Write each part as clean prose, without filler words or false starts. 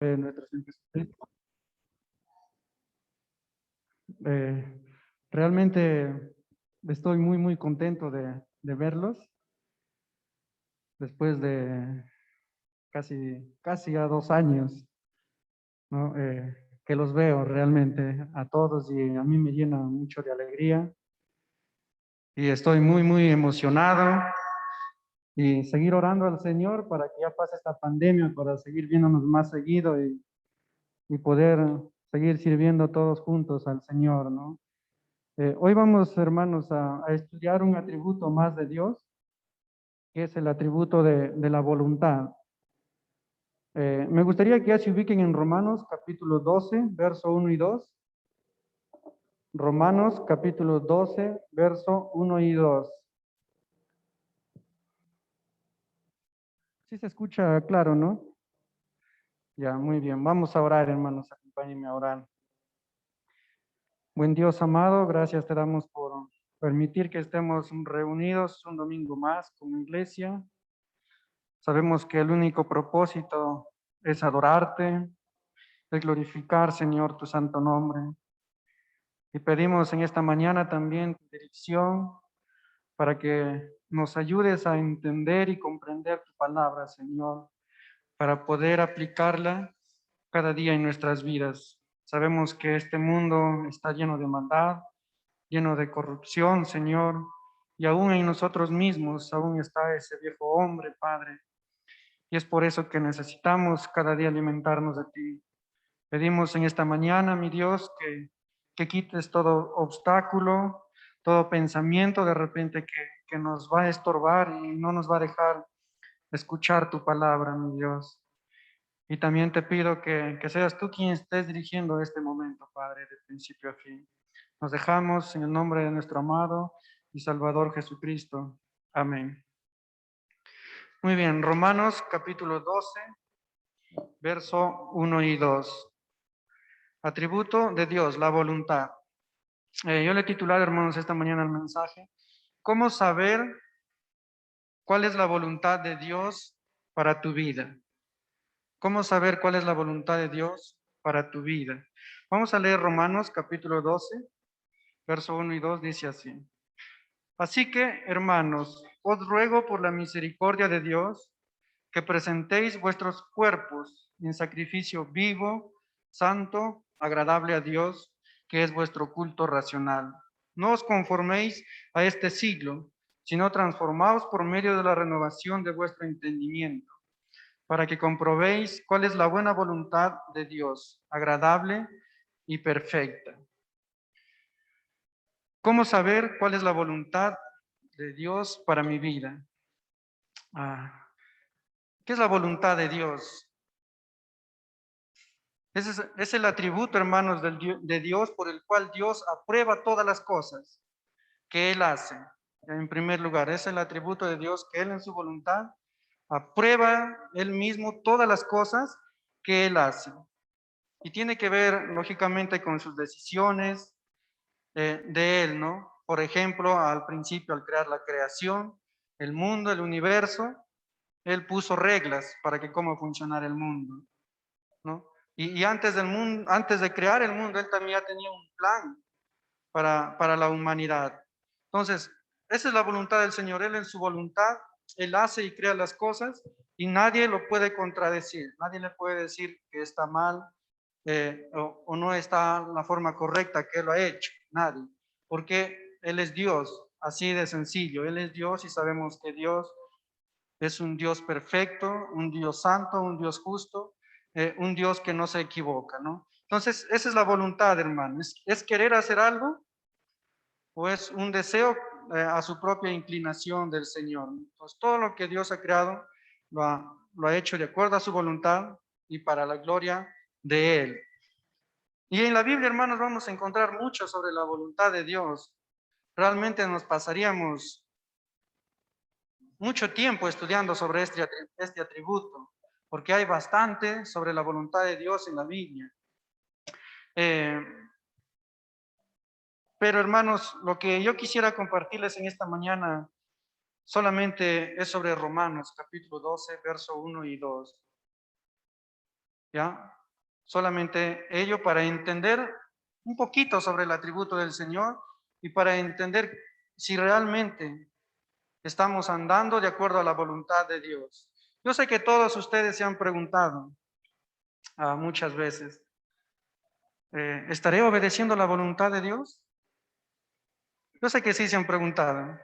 de nuestro Señor Jesucristo. Eh, Realmente estoy muy contento de verlos después de casi a 2 años, ¿no? Que los veo realmente a todos y a mí me llena mucho de alegría y estoy muy emocionado y seguir orando al Señor para que ya pase esta pandemia, para seguir viéndonos más seguido y poder seguir sirviendo todos juntos al Señor, ¿no? Hoy vamos, hermanos, a estudiar un atributo más de Dios, que es el atributo de la voluntad. Me gustaría que ya se ubiquen en Romanos capítulo 12, verso 1 y 2. Romanos capítulo 12, verso 1 y 2. Sí se escucha claro, ¿no? Ya, muy bien. Vamos a orar, hermanos. Acompáñenme a orar. Buen Dios amado, gracias te damos por permitir que estemos reunidos un domingo más como iglesia. Sabemos que el único propósito es adorarte, es glorificar, Señor, tu santo nombre. Y pedimos en esta mañana también tu dirección para que nos ayudes a entender y comprender tu palabra, Señor, para poder aplicarla cada día en nuestras vidas. Sabemos que este mundo está lleno de maldad, lleno de corrupción, Señor, y aún en nosotros mismos, aún está ese viejo hombre, Padre. Y es por eso que necesitamos cada día alimentarnos de ti. Pedimos en esta mañana, mi Dios, que quites todo obstáculo, todo pensamiento de repente que nos va a estorbar y no nos va a dejar escuchar tu palabra, mi Dios. Y también te pido que seas tú quien estés dirigiendo este momento, Padre, de principio a fin. Nos dejamos en el nombre de nuestro amado y Salvador Jesucristo. Amén. Muy bien, Romanos capítulo 12, verso 1 y 2. Atributo de Dios, la voluntad. Yo le he titulado, hermanos, esta mañana el mensaje, ¿cómo saber cuál es la voluntad de Dios para tu vida? ¿Cómo saber cuál es la voluntad de Dios para tu vida? Vamos a leer Romanos capítulo 12, verso 1 y 2, dice así. Así que, hermanos, os ruego por la misericordia de Dios que presentéis vuestros cuerpos en sacrificio vivo, santo, agradable a Dios, que es vuestro culto racional. No os conforméis a este siglo, sino transformaos por medio de la renovación de vuestro entendimiento, para que comprobéis cuál es la buena voluntad de Dios, agradable y perfecta. ¿Cómo saber cuál es la voluntad de Dios para mi vida? ¿Qué es la voluntad de Dios? Es el atributo, hermanos, de Dios por el cual Dios aprueba todas las cosas que Él hace. En primer lugar, es el atributo de Dios que Él en su voluntad aprueba Él mismo todas las cosas que Él hace. Y tiene que ver, lógicamente, con sus decisiones de Él, ¿no? Por ejemplo, al principio, al crear la creación, el mundo, el universo, Él puso reglas para que cómo funcionara el mundo, ¿no? Y antes del mundo, antes de crear el mundo, Él también ya tenía un plan para la humanidad. Entonces, esa es la voluntad del Señor. Él en su voluntad, Él hace y crea las cosas y nadie lo puede contradecir. Nadie le puede decir que está mal o no está la forma correcta que Él lo ha hecho. Nadie. Porque Él es Dios, así de sencillo. Él es Dios y sabemos que Dios es un Dios perfecto, un Dios santo, un Dios justo, un Dios que no se equivoca, ¿no? Entonces, esa es la voluntad, hermano. Es querer hacer algo o es un deseo a su propia inclinación del Señor. Entonces, todo lo que Dios ha creado lo ha hecho de acuerdo a su voluntad y para la gloria de Él. Y en la Biblia, hermanos, vamos a encontrar mucho sobre la voluntad de Dios. Realmente nos pasaríamos mucho tiempo estudiando sobre este atributo, porque hay bastante sobre la voluntad de Dios en la Biblia. Eh, pero hermanos, lo que yo quisiera compartirles en esta mañana solamente es sobre Romanos capítulo 12, verso 1 y 2. ¿Ya? Solamente ello para entender un poquito sobre el atributo del Señor y para entender si realmente estamos andando de acuerdo a la voluntad de Dios. Yo sé que todos ustedes se han preguntado muchas veces, ¿estaré obedeciendo la voluntad de Dios? Yo sé que sí se han preguntado,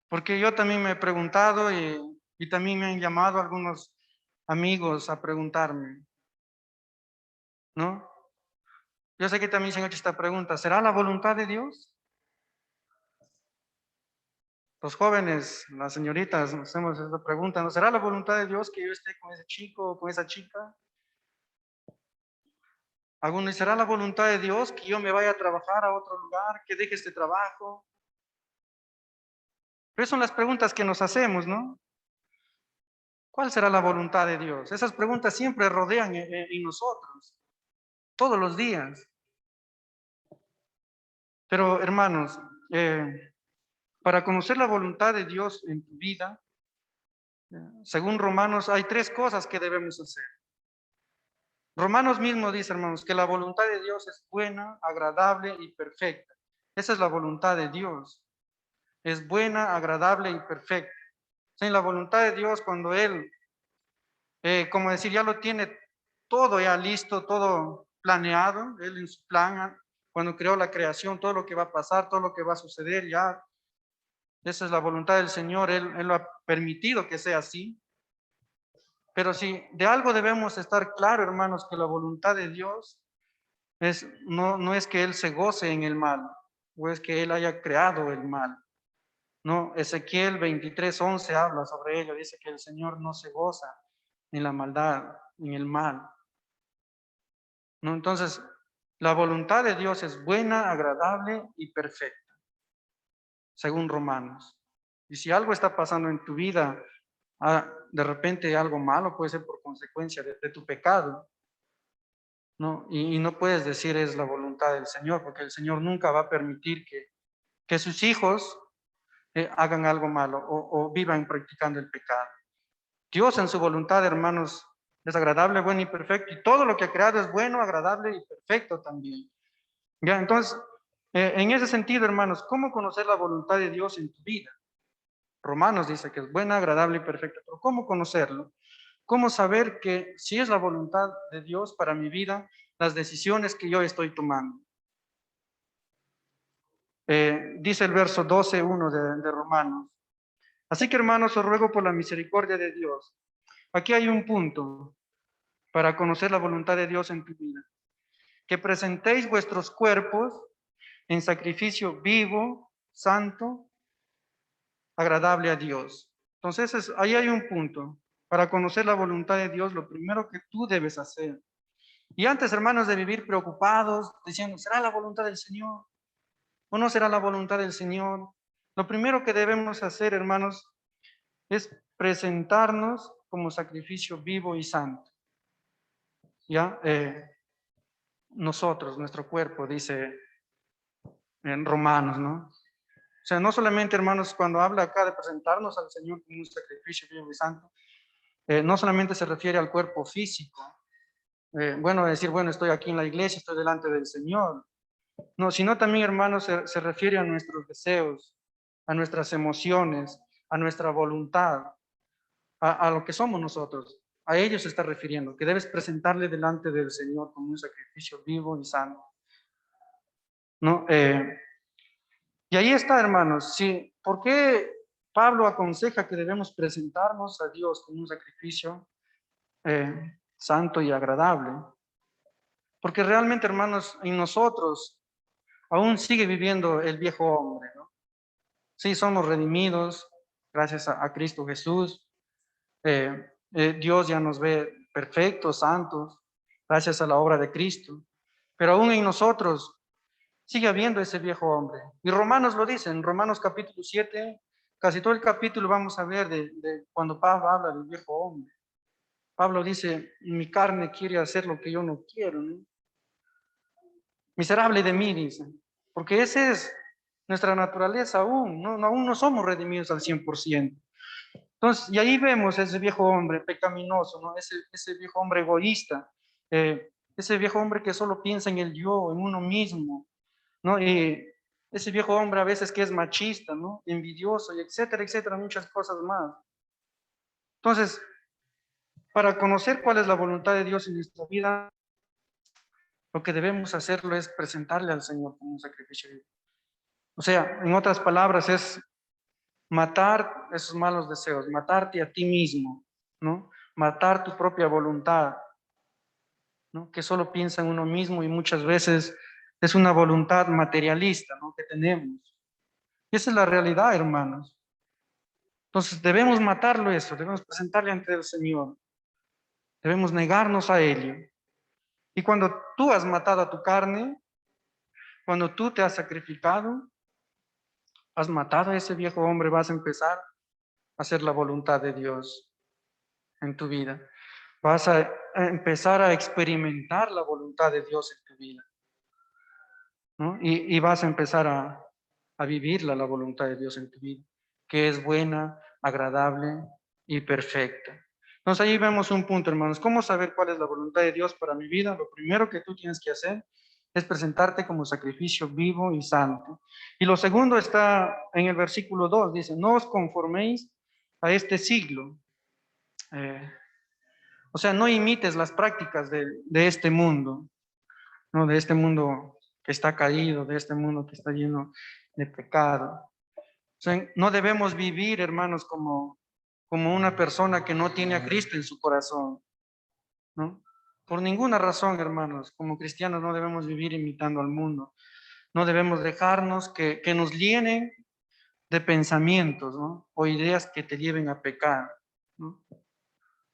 porque yo también me he preguntado y también me han llamado algunos amigos a preguntarme, ¿no? Yo sé que también se han hecho esta pregunta, ¿será la voluntad de Dios? Los jóvenes, las señoritas, nos hacemos esta pregunta, ¿no será la voluntad de Dios que yo esté con ese chico o con esa chica? Algunos, ¿será la voluntad de Dios que yo me vaya a trabajar a otro lugar, que deje este trabajo? Pero son las preguntas que nos hacemos, ¿no? ¿Cuál será la voluntad de Dios? Esas preguntas siempre rodean en nosotros, todos los días. Pero hermanos, para conocer la voluntad de Dios en tu vida, según Romanos, hay tres cosas que debemos hacer. Romanos mismo dice, hermanos, que la voluntad de Dios es buena, agradable y perfecta. Esa es la voluntad de Dios. Es buena, agradable y perfecta. En la voluntad de Dios, cuando Él, como decir, ya lo tiene todo ya listo, todo planeado, Él en su plan, cuando creó la creación, todo lo que va a pasar, todo lo que va a suceder, ya, esa es la voluntad del Señor, Él lo ha permitido que sea así. Pero si de algo debemos estar claro, hermanos, que la voluntad de Dios no es que Él se goce en el mal, o es que Él haya creado el mal. No, Ezequiel 23:11 habla sobre ello, dice que el Señor no se goza en la maldad, en el mal. ¿No? Entonces, la voluntad de Dios es buena, agradable y perfecta, según Romanos. Y si algo está pasando en tu vida, de repente algo malo puede ser por consecuencia de tu pecado, ¿no? Y no puedes decir es la voluntad del Señor, porque el Señor nunca va a permitir que sus hijos hagan algo malo o vivan practicando el pecado. Dios en su voluntad, hermanos, es agradable, bueno y perfecto, y todo lo que ha creado es bueno, agradable y perfecto también. Ya, entonces, en ese sentido, hermanos, ¿cómo conocer la voluntad de Dios en tu vida? Romanos dice que es buena, agradable y perfecta, pero ¿cómo conocerlo? ¿Cómo saber que si es la voluntad de Dios para mi vida, las decisiones que yo estoy tomando? Dice el verso 12:1 de Romanos. Así que, hermanos, os ruego por la misericordia de Dios. Aquí hay un punto para conocer la voluntad de Dios en tu vida. Que presentéis vuestros cuerpos en sacrificio vivo, santo, agradable a Dios. Entonces, ahí hay un punto. Para conocer la voluntad de Dios, lo primero que tú debes hacer. Y antes, hermanos, de vivir preocupados, diciendo, ¿será la voluntad del Señor? ¿O no será la voluntad del Señor? Lo primero que debemos hacer, hermanos, es presentarnos como sacrificio vivo y santo. ¿Ya? Nosotros, nuestro cuerpo, dice en Romanos, ¿no? O sea, no solamente, hermanos, cuando habla acá de presentarnos al Señor como un sacrificio vivo y santo, no solamente se refiere al cuerpo físico, bueno, decir, bueno, estoy aquí en la iglesia, estoy delante del Señor, no, sino también, hermanos, se refiere a nuestros deseos, a nuestras emociones, a nuestra voluntad, a lo que somos nosotros. A ellos se está refiriendo, que debes presentarle delante del Señor como un sacrificio vivo y santo. ¿No? Y ahí está, hermanos. Sí, ¿por qué Pablo aconseja que debemos presentarnos a Dios como un sacrificio santo y agradable? Porque realmente, hermanos, en nosotros aún sigue viviendo el viejo hombre, ¿no? Sí, somos redimidos gracias a Cristo Jesús. Dios ya nos ve perfectos, santos, gracias a la obra de Cristo. Pero aún en nosotros sigue habiendo ese viejo hombre. Y Romanos lo dice, en Romanos capítulo 7, casi todo el capítulo vamos a ver de cuando Pablo habla del viejo hombre. Pablo dice, mi carne quiere hacer lo que yo no quiero, ¿no? Miserable de mí, dice, porque esa es nuestra naturaleza aún, ¿no? Aún no somos redimidos al 100%. Entonces, y ahí vemos ese viejo hombre pecaminoso, ¿no? Ese viejo hombre egoísta, ese viejo hombre que solo piensa en el yo, en uno mismo, ¿no? Y ese viejo hombre a veces que es machista, ¿no? Envidioso, y etcétera, etcétera, muchas cosas más. Entonces, para conocer cuál es la voluntad de Dios en nuestra vida, lo que debemos hacerlo es presentarle al Señor como un sacrificio vivo. O sea, en otras palabras, es matar esos malos deseos, matarte a ti mismo, ¿no? Matar tu propia voluntad, ¿no? Que solo piensa en uno mismo y muchas veces es una voluntad materialista, ¿no? Que tenemos. Y esa es la realidad, hermanos. Entonces debemos matarlo eso, debemos presentarle ante el Señor, debemos negarnos a ello. Y cuando tú has matado a tu carne, cuando tú te has sacrificado, has matado a ese viejo hombre, vas a empezar a hacer la voluntad de Dios en tu vida. Vas a empezar a experimentar la voluntad de Dios en tu vida, ¿no? Y vas a empezar a vivirla, la voluntad de Dios en tu vida, que es buena, agradable y perfecta. Entonces ahí vemos un punto, hermanos. ¿Cómo saber cuál es la voluntad de Dios para mi vida? Lo primero que tú tienes que hacer es presentarte como sacrificio vivo y santo. Y lo segundo está en el versículo 2, dice, no os conforméis a este siglo. Eh, o sea, no imites las prácticas de este mundo, ¿no? De este mundo que está caído, de este mundo que está lleno de pecado. O sea, no debemos vivir, hermanos, como una persona que no tiene a Cristo en su corazón, ¿no? Por ninguna razón, hermanos, como cristianos no debemos vivir imitando al mundo. No debemos dejarnos que nos llenen de pensamientos, ¿no? O ideas que te lleven a pecar, ¿no?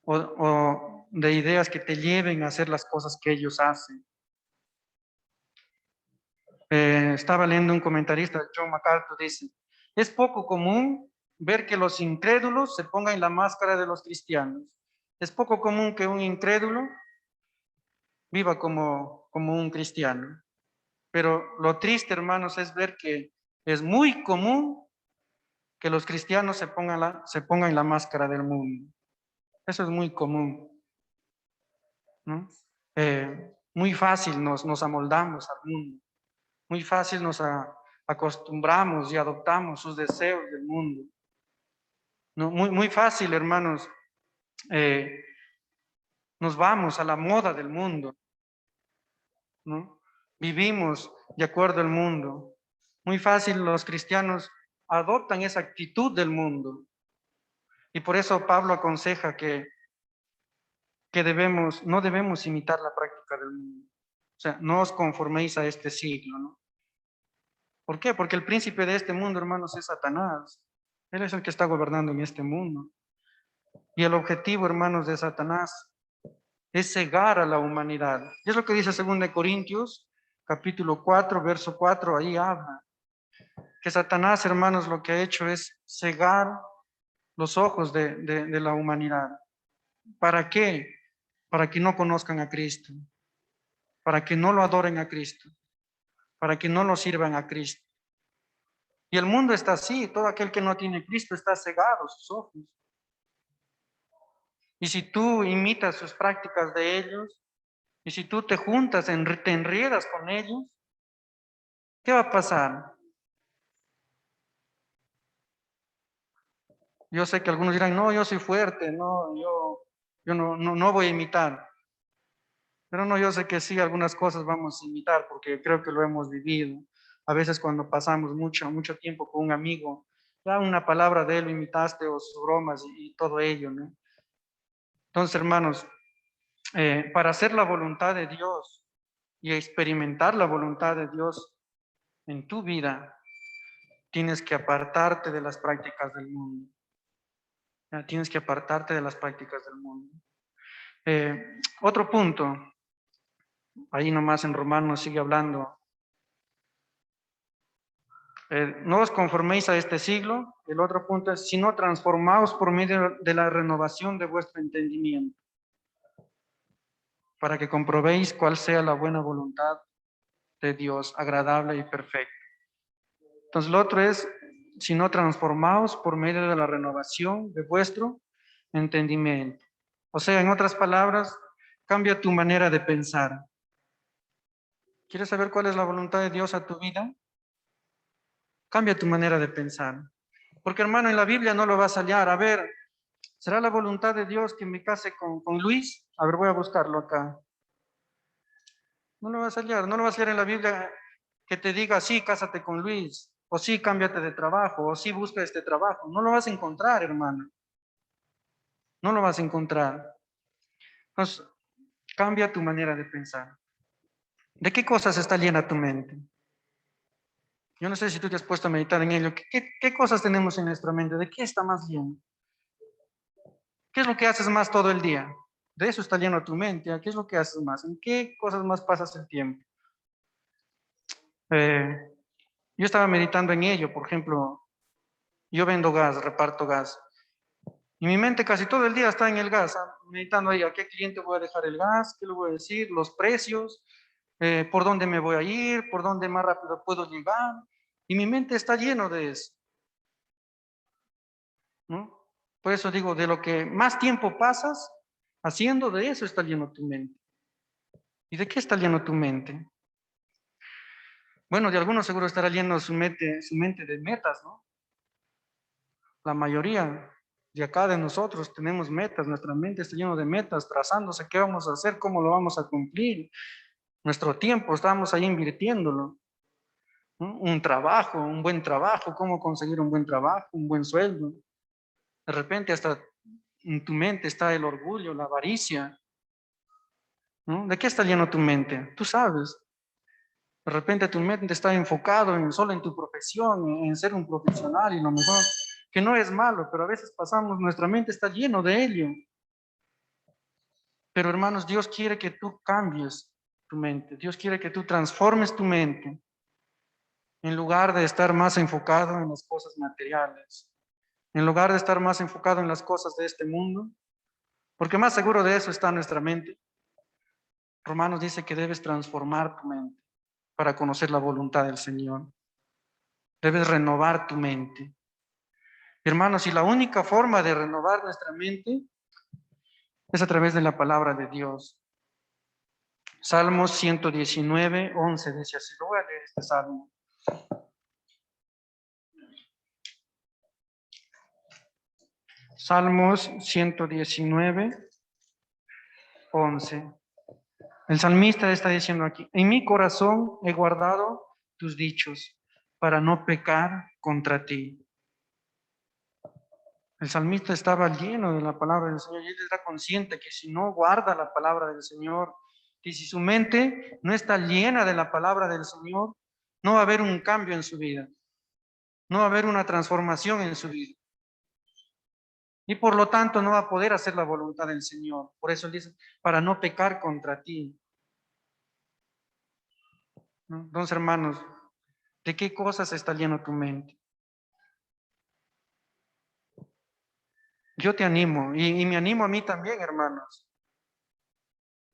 O de ideas que te lleven a hacer las cosas que ellos hacen. Estaba leyendo un comentarista, John MacArthur, dice, es poco común ver que los incrédulos se pongan la máscara de los cristianos. Es poco común que un incrédulo viva como un cristiano. Pero lo triste, hermanos, es ver que es muy común que los cristianos se pongan la máscara del mundo. Eso es muy común, ¿no? Muy fácil nos amoldamos al mundo. Muy fácil acostumbramos y adoptamos sus deseos del mundo. ¿No? Muy fácil, hermanos, eh, nos vamos a la moda del mundo, ¿no? Vivimos de acuerdo al mundo. Muy fácil los cristianos adoptan esa actitud del mundo. Y por eso Pablo aconseja que no debemos imitar la práctica del mundo. O sea, no os conforméis a este siglo, ¿no? ¿Por qué? Porque el príncipe de este mundo, hermanos, es Satanás. Él es el que está gobernando en este mundo. Y el objetivo, hermanos, de Satanás es cegar a la humanidad. Y es lo que dice 2 Corintios, capítulo 4, verso 4, ahí habla. Que Satanás, hermanos, lo que ha hecho es cegar los ojos de la humanidad. ¿Para qué? Para que no conozcan a Cristo, para que no lo adoren a Cristo, para que no lo sirvan a Cristo. Y el mundo está así, todo aquel que no tiene Cristo está cegado sus ojos. Y si tú imitas sus prácticas de ellos, y si tú te juntas, te enriedas con ellos, ¿qué va a pasar? Yo sé que algunos dirán, no, yo soy fuerte, no, yo no voy a imitar. Pero no, yo sé que sí, algunas cosas vamos a imitar porque creo que lo hemos vivido. A veces cuando pasamos mucho tiempo con un amigo, ya una palabra de él lo imitaste o sus bromas y todo ello, ¿no? Entonces, hermanos, para hacer la voluntad de Dios y experimentar la voluntad de Dios en tu vida, tienes que apartarte de las prácticas del mundo. Ya, tienes que apartarte de las prácticas del mundo. Otro punto, ahí nomás en Romanos sigue hablando. No os conforméis a este siglo. El otro punto es, sino transformaos por medio de la renovación de vuestro entendimiento, para que comprobéis cuál sea la buena voluntad de Dios, agradable y perfecta. Entonces, lo otro es, sino transformaos por medio de la renovación de vuestro entendimiento. O sea, en otras palabras, cambia tu manera de pensar. ¿Quieres saber cuál es la voluntad de Dios a tu vida? Cambia tu manera de pensar. Porque hermano, en la Biblia no lo vas a hallar. A ver, ¿será la voluntad de Dios que me case con Luis? A ver, voy a buscarlo acá. No lo vas a hallar. No lo vas a hallar en la Biblia que te diga, sí, cásate con Luis. O sí, cámbiate de trabajo. O sí, busca este trabajo. No lo vas a encontrar, hermano. No lo vas a encontrar. Entonces, cambia tu manera de pensar. ¿De qué cosas está llena tu mente? Yo no sé si tú te has puesto a meditar en ello. ¿Qué cosas tenemos en nuestra mente? ¿De qué está más lleno? ¿Qué es lo que haces más todo el día? De eso está lleno tu mente. ¿Ah? ¿Qué es lo que haces más? ¿En qué cosas más pasas el tiempo? Eh, yo estaba meditando en ello. Por ejemplo, yo vendo gas, reparto gas. Y mi mente casi todo el día está en el gas, ¿ah? Meditando ahí a qué cliente voy a dejar el gas, qué le voy a decir, los precios, por dónde me voy a ir, por dónde más rápido puedo llegar. Y mi mente está lleno de eso, ¿no? Por eso digo, de lo que más tiempo pasas haciendo, de eso está lleno tu mente. ¿Y de qué está lleno tu mente? Bueno, de algunos seguro estará lleno su mente de metas, ¿no? La mayoría de acá de nosotros tenemos metas, nuestra mente está llena de metas, trazándose qué vamos a hacer, cómo lo vamos a cumplir. Nuestro tiempo estamos ahí invirtiéndolo, ¿no? Un trabajo, un buen trabajo, cómo conseguir un buen trabajo, un buen sueldo. De repente hasta en tu mente está el orgullo, la avaricia, ¿no? ¿De qué está lleno tu mente? Tú sabes. De repente tu mente está enfocado solo en tu profesión, en ser un profesional y lo mejor, que no es malo, pero a veces pasamos, nuestra mente está lleno de ello. Pero hermanos, Dios quiere que tú cambies tu mente. Dios quiere que tú transformes tu mente en lugar de estar más enfocado en las cosas materiales, en lugar de estar más enfocado en las cosas de este mundo, porque más seguro de eso está nuestra mente. Romanos dice que debes transformar tu mente para conocer la voluntad del Señor. Debes renovar tu mente. Hermanos, y la única forma de renovar nuestra mente es a través de la palabra de Dios. Salmos 119, 11 dice así. Lo voy a leer este salmo. Salmos 119, 11. El salmista está diciendo aquí, en mi corazón he guardado tus dichos para no pecar contra ti. El salmista estaba lleno de la palabra del Señor y él era consciente que si no guarda la palabra del Señor, que si su mente no está llena de la palabra del Señor, no va a haber un cambio en su vida, no va a haber una transformación en su vida. Y por lo tanto no va a poder hacer la voluntad del Señor. Por eso él dice, para no pecar contra ti. ¿No? Entonces, hermanos, ¿de qué cosas está lleno tu mente? Yo te animo y me animo a mí también, hermanos,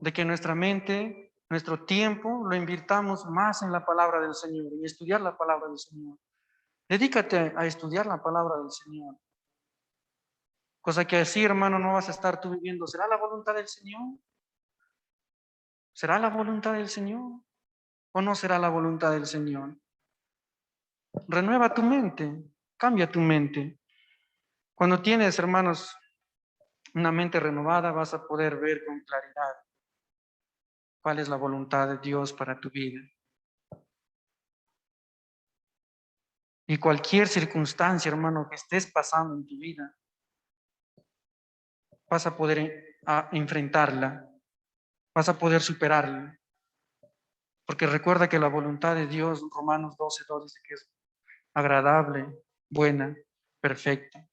de que nuestra mente, nuestro tiempo, lo invirtamos más en la palabra del Señor, en estudiar la palabra del Señor. Dedícate a estudiar la palabra del Señor. Cosa que así, hermano, no vas a estar tú viviendo. ¿Será la voluntad del Señor? ¿Será la voluntad del Señor? ¿O no será la voluntad del Señor? Renueva tu mente, cambia tu mente. Cuando tienes, hermanos, una mente renovada, vas a poder ver con claridad cuál es la voluntad de Dios para tu vida. Y cualquier circunstancia, hermano, que estés pasando en tu vida, vas a poder enfrentarla, vas a poder superarla. Porque recuerda que la voluntad de Dios, Romanos 12:2 dice que es agradable, buena, perfecta.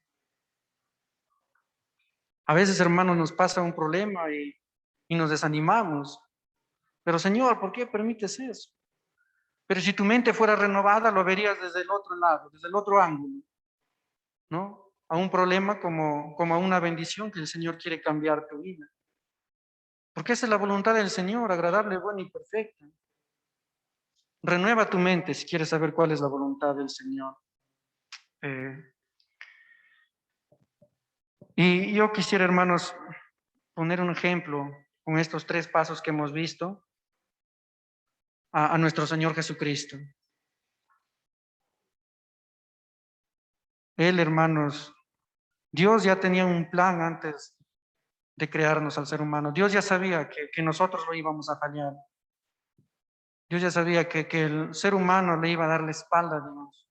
A veces, hermanos, nos pasa un problema y nos desanimamos. Pero Señor, ¿por qué permites eso? Pero si tu mente fuera renovada, lo verías desde el otro lado, desde el otro ángulo, ¿no? A un problema como a una bendición que el Señor quiere cambiar tu vida. Porque esa es la voluntad del Señor, agradable, buena y perfecta. Renueva tu mente si quieres saber cuál es la voluntad del Señor. Eh, y yo quisiera, hermanos, poner un ejemplo con estos tres pasos que hemos visto. a nuestro Señor Jesucristo. Él, hermanos, Dios ya tenía un plan antes de crearnos al ser humano. Dios ya sabía que nosotros lo íbamos a fallar. Dios ya sabía que el ser humano le iba a dar la espalda a Dios.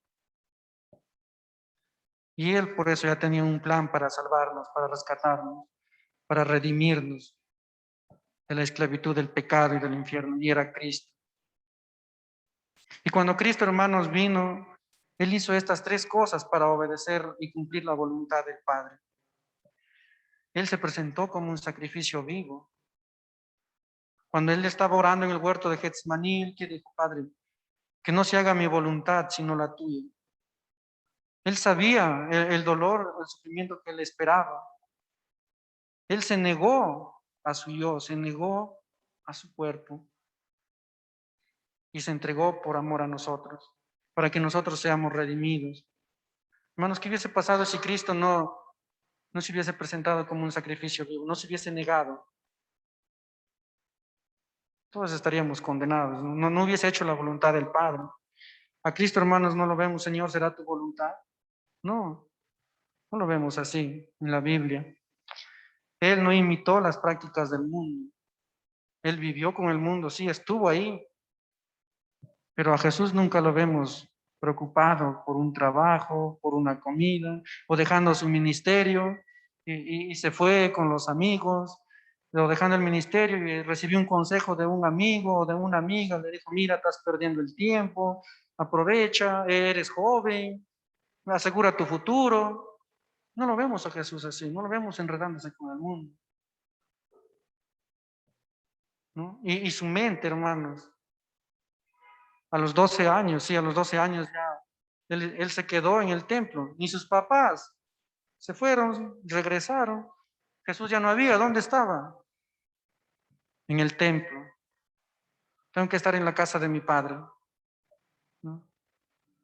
Y Él por eso ya tenía un plan para salvarnos, para rescatarnos, para redimirnos de la esclavitud del pecado y del infierno. Y era Cristo. Y cuando Cristo, hermanos, vino, Él hizo estas tres cosas para obedecer y cumplir la voluntad del Padre. Él se presentó como un sacrificio vivo. Cuando Él estaba orando en el huerto de Getsemaní, Él que dijo, Padre, que no se haga mi voluntad, sino la tuya. Él sabía el dolor, el sufrimiento que Él esperaba. Él se negó a su yo, se negó a su cuerpo y se entregó por amor a nosotros, para que nosotros seamos redimidos. Hermanos, ¿qué hubiese pasado si Cristo no se hubiese presentado como un sacrificio vivo, no se hubiese negado? Todos estaríamos condenados, no hubiese hecho la voluntad del Padre. A Cristo, hermanos, no lo vemos, Señor, ¿será tu voluntad? No, no lo vemos así en la Biblia. Él no imitó las prácticas del mundo. Él vivió con el mundo, sí, estuvo ahí, pero a Jesús nunca lo vemos preocupado por un trabajo, por una comida, o dejando su ministerio y se fue con los amigos, o dejando el ministerio y recibió un consejo de un amigo o de una amiga, le dijo, mira, estás perdiendo el tiempo, aprovecha, eres joven, asegura tu futuro. No lo vemos a Jesús así, no lo vemos enredándose con el mundo, ¿no? Y su mente, hermanos, a los 12 años, sí, a los 12 años ya, él se quedó en el templo, ni sus papás se fueron, regresaron. Jesús ya no había, ¿dónde estaba? En el templo. Tengo que estar en la casa de mi padre, ¿no?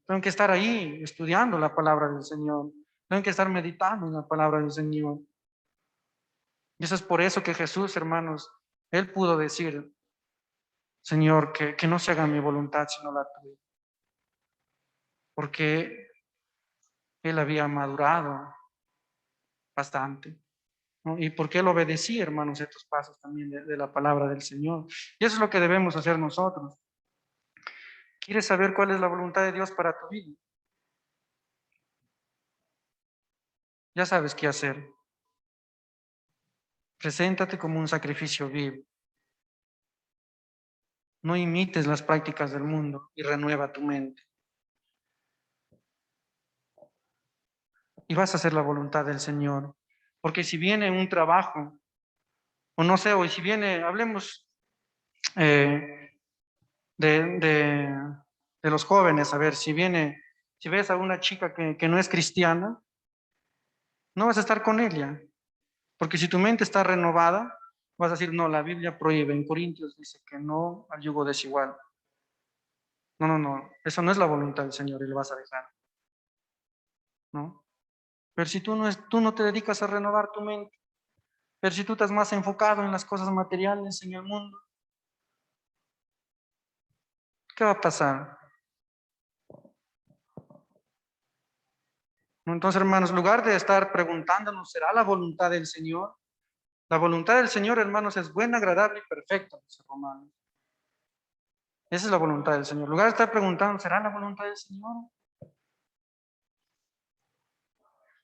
Tengo que estar ahí estudiando la palabra del Señor. Tengo que estar meditando en la palabra del Señor. Y eso es por eso que Jesús, hermanos, Él pudo decir, Señor, que no se haga mi voluntad sino la tuya. Porque Él había madurado bastante, ¿no? Y porque Él obedecía, hermanos, estos pasos también de la palabra del Señor. Y eso es lo que debemos hacer nosotros. ¿Quieres saber cuál es la voluntad de Dios para tu vida? Ya sabes qué hacer. Preséntate como un sacrificio vivo. No imites las prácticas del mundo y renueva tu mente. Y vas a hacer la voluntad del Señor. Porque si viene un trabajo, o no sé, o si viene, hablemos eh, de los jóvenes, a ver, si ves a una chica que no es cristiana, no vas a estar con ella. Porque si tu mente está renovada, vas a decir, no, la Biblia prohíbe, en Corintios dice que no al yugo desigual. No, eso no es la voluntad del Señor y le vas a dejar, ¿no? Pero si tú no te dedicas a renovar tu mente, pero si tú estás más enfocado en las cosas materiales, en el mundo, ¿qué va a pasar? ¿No? Entonces, hermanos, en lugar de estar preguntándonos, ¿será la voluntad del Señor? La voluntad del Señor, hermanos, es buena, agradable y perfecta, dice Romanos. Esa es la voluntad del Señor. En lugar de estar preguntando, ¿será la voluntad del Señor?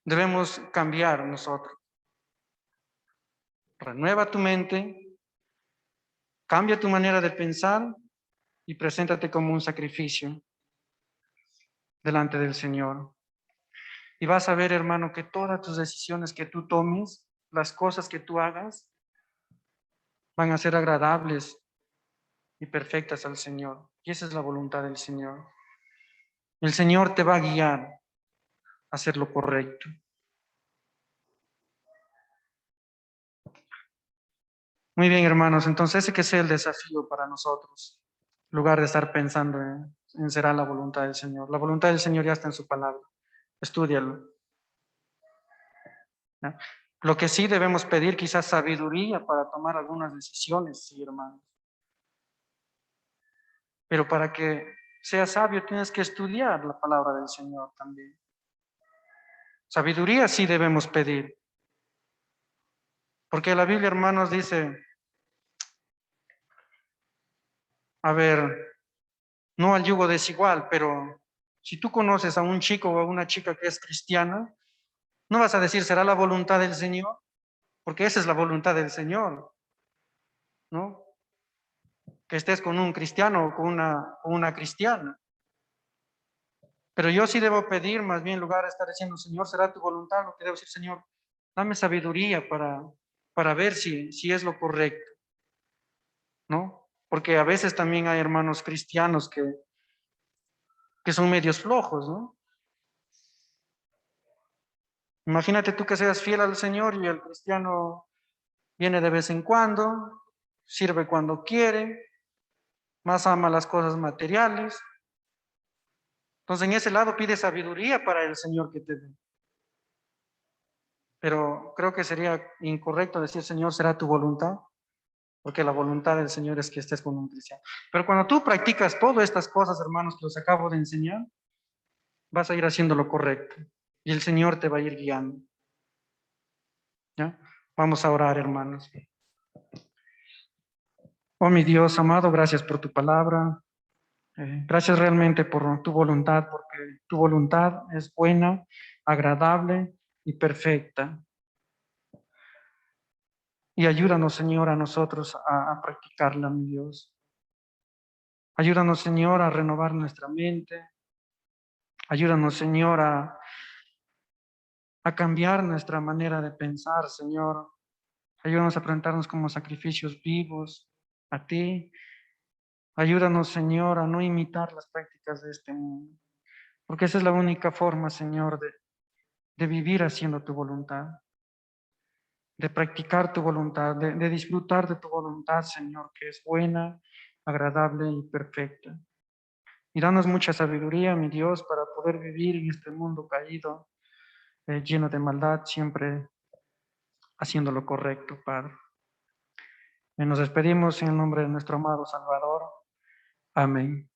Debemos cambiar nosotros. Renueva tu mente, cambia tu manera de pensar y preséntate como un sacrificio delante del Señor. Y vas a ver, hermano, que todas tus decisiones que tú tomes, las cosas que tú hagas, van a ser agradables y perfectas al Señor. Y esa es la voluntad del Señor. El Señor te va a guiar a hacer lo correcto. Muy bien, hermanos, entonces ese que sea el desafío para nosotros, en lugar de estar pensando en será la voluntad del Señor. La voluntad del Señor ya está en su palabra. Estúdialo, ¿no? Lo que sí debemos pedir quizás sabiduría para tomar algunas decisiones, sí, hermanos. Pero para que seas sabio tienes que estudiar la palabra del Señor también. Sabiduría sí debemos pedir. Porque la Biblia, hermanos, dice, a ver, no al yugo desigual, pero si tú conoces a un chico o a una chica que es cristiana, no vas a decir, ¿será la voluntad del Señor? Porque esa es la voluntad del Señor, ¿no? Que estés con un cristiano o con una cristiana. Pero yo sí debo pedir, más bien, en lugar de estar diciendo, Señor, ¿será tu voluntad? Lo que debo decir, Señor, dame sabiduría para ver si es lo correcto, ¿no? Porque a veces también hay hermanos cristianos que son medios flojos, ¿no? Imagínate tú que seas fiel al Señor y el cristiano viene de vez en cuando, sirve cuando quiere, más ama las cosas materiales. Entonces, en ese lado pide sabiduría para el Señor que te dé. Pero creo que sería incorrecto decir, Señor, ¿será tu voluntad? Porque la voluntad del Señor es que estés con un cristiano. Pero cuando tú practicas todas estas cosas, hermanos, que os acabo de enseñar, vas a ir haciendo lo correcto y el Señor te va a ir guiando. ¿Ya? Vamos a orar, hermanos. Oh, mi Dios amado, gracias por tu palabra. Gracias realmente por tu voluntad, porque tu voluntad es buena, agradable y perfecta. Y ayúdanos, Señor, a nosotros a practicarla, mi Dios. Ayúdanos, Señor, a renovar nuestra mente. Ayúdanos, Señor, a cambiar nuestra manera de pensar, Señor. Ayúdanos a presentarnos como sacrificios vivos a ti. Ayúdanos, Señor, a no imitar las prácticas de este mundo, porque esa es la única forma, Señor, de vivir haciendo tu voluntad, de practicar tu voluntad, de disfrutar de tu voluntad, Señor, que es buena, agradable y perfecta. Y danos mucha sabiduría, mi Dios, para poder vivir en este mundo caído, lleno de maldad, siempre haciendo lo correcto, Padre. Y nos despedimos en el nombre de nuestro amado Salvador. Amén.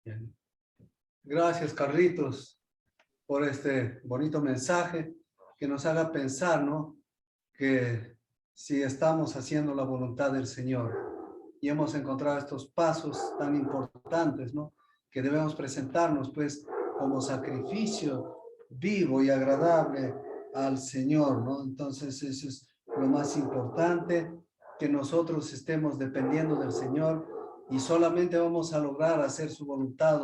Bien. Gracias, Carlitos, por este bonito mensaje que nos haga pensar, ¿no? Que si estamos haciendo la voluntad del Señor y hemos encontrado estos pasos tan importantes, ¿no? Que debemos presentarnos, pues, como sacrificio vivo y agradable al Señor, ¿no? Entonces, eso es lo más importante, que nosotros estemos dependiendo del Señor y solamente vamos a lograr hacer su voluntad